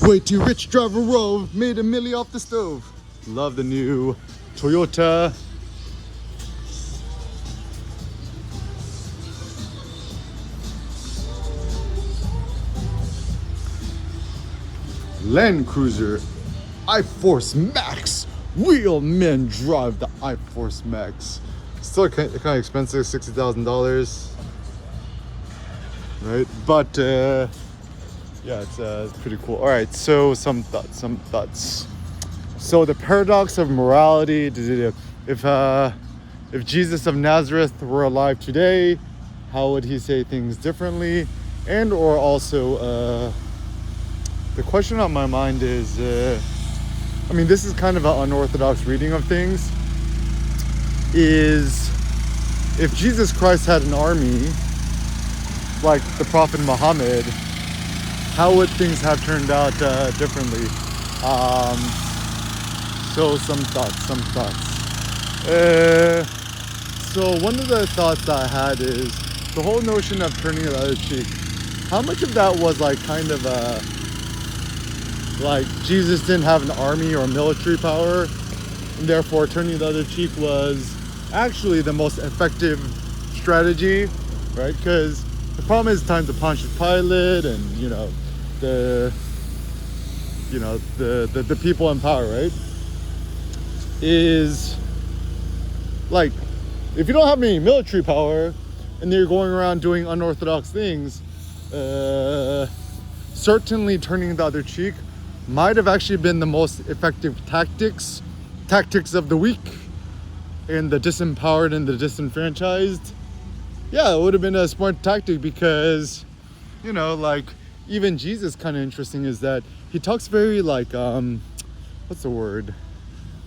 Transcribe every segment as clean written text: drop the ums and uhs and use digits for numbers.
Way too rich, drive a Rove, made a milli off the stove. Love the new Toyota. Land Cruiser I-Force Max. Real men drive the I-Force Max. Still kind of expensive, $60,000, right? But yeah, it's pretty cool. All right, so some thoughts. So the paradox of morality. If Jesus of Nazareth were alive today, how would he say things differently? And or also the question on my mind is, I mean, this is kind of an unorthodox reading of things, is if Jesus Christ had an army like the Prophet Muhammad, how would things have turned out differently? So some thoughts. So one of the thoughts that I had is the whole notion of turning the other cheek. How much of that was like kind of like Jesus didn't have an army or military power, and therefore turning the other cheek was actually the most effective strategy, right? Because the problem is times of Pontius Pilate and the people in power, right? Is like, if you don't have any military power and you're going around doing unorthodox things, certainly turning the other cheek might have actually been the most effective tactics of the weak and the disempowered and the disenfranchised. Yeah, it would have been a smart tactic because, like, even Jesus, kind of interesting is that he talks very like, what's the word?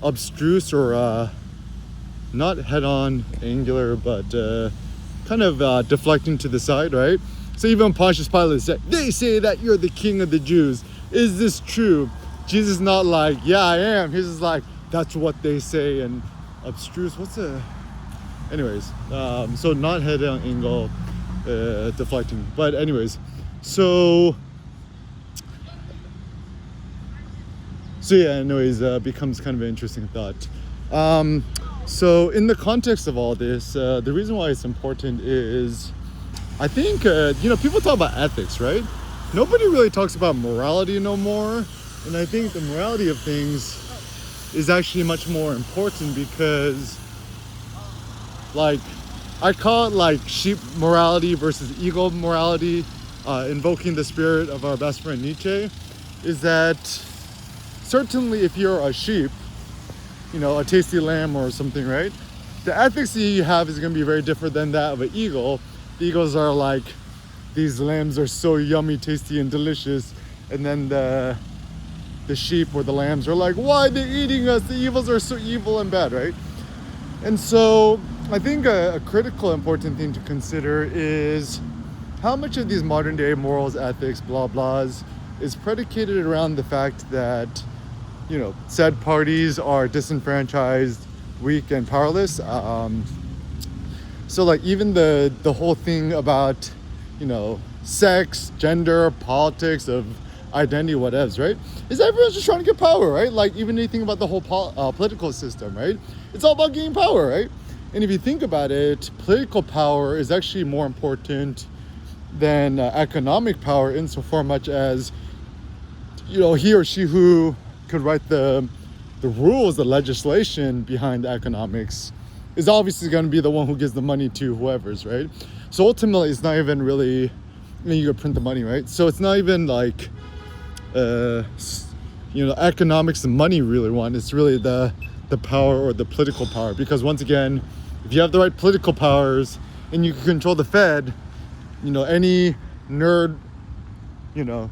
Abstruse, or not head-on angular, but kind of deflecting to the side, right? So even Pontius Pilate said, they say that you're the king of the Jews. Is this true? Jesus not like, yeah, I am. He's just like, that's what they say. And abstruse, anyways, so not head-on angle, deflecting. But anyways, so yeah, anyways, becomes kind of an interesting thought. So in the context of all this, the reason why it's important is, I think, people talk about ethics, right? Nobody really talks about morality no more. And I think the morality of things is actually much more important because, like, I call it like sheep morality versus ego morality, invoking the spirit of our best friend Nietzsche, is that certainly if you're a sheep, a tasty lamb or something, right? The ethics that you have is going to be very different than that of an eagle. The eagles are like, these lambs are so yummy, tasty, and delicious. And then the sheep or the lambs are like, why are they eating us? The evils are so evil and bad, right? And so I think a critical important thing to consider is how much of these modern day morals, ethics, blah, blahs is predicated around the fact that, said parties are disenfranchised, weak, and powerless. So like even the whole thing about, sex, gender, politics, of identity, whatevs, right? Is everyone's just trying to get power, right? Like even anything about the whole political system, right? It's all about getting power, right? And if you think about it, political power is actually more important than economic power insofar much as, he or she who could write the rules, the legislation behind economics is obviously going to be the one who gives the money to whoever's, right? So ultimately, it's not even really, you could print the money, right? So it's not even like, economics and money really want. It's really the power or the political power. Because once again, if you have the right political powers and you can control the Fed, any nerd,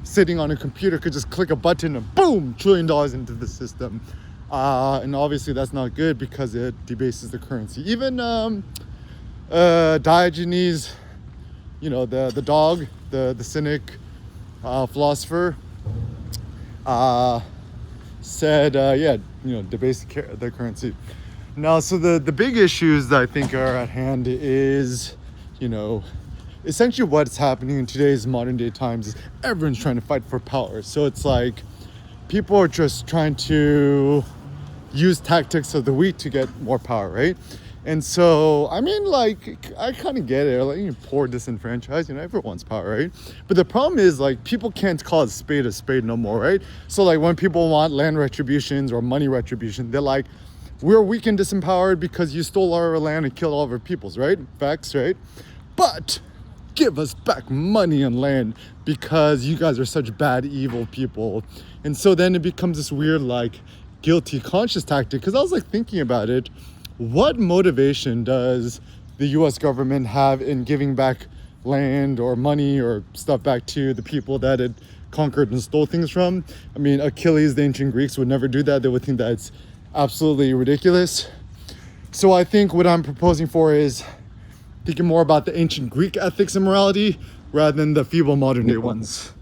sitting on a computer could just click a button and boom, $1 trillion into the system. And obviously that's not good because it debases the currency. Even Diogenes, the dog, the cynic philosopher, said, debase the currency. Now, so the big issues that I think are at hand is, essentially what's happening in today's modern day times is everyone's trying to fight for power. So it's like, people are just trying to use tactics of the weak to get more power, right? And so, I mean, like, I kind of get it. Like, you poor, disenfranchised, everyone wants power, right? But the problem is, like, people can't call a spade no more, right? So, like, when people want land retributions or money retribution, they're like, we're weak and disempowered because you stole all our land and killed all of our peoples, right? Facts, right? But give us back money and land because you guys are such bad, evil people. And so then it becomes this weird, like, guilty conscious tactic. Because I was, like, thinking about it. What motivation does the US government have in giving back land or money or stuff back to the people that it conquered and stole things from? I mean, Achilles, the ancient Greeks would never do that. They would think that it's absolutely ridiculous. So I think what I'm proposing for is thinking more about the ancient Greek ethics and morality rather than the feeble modern day ones.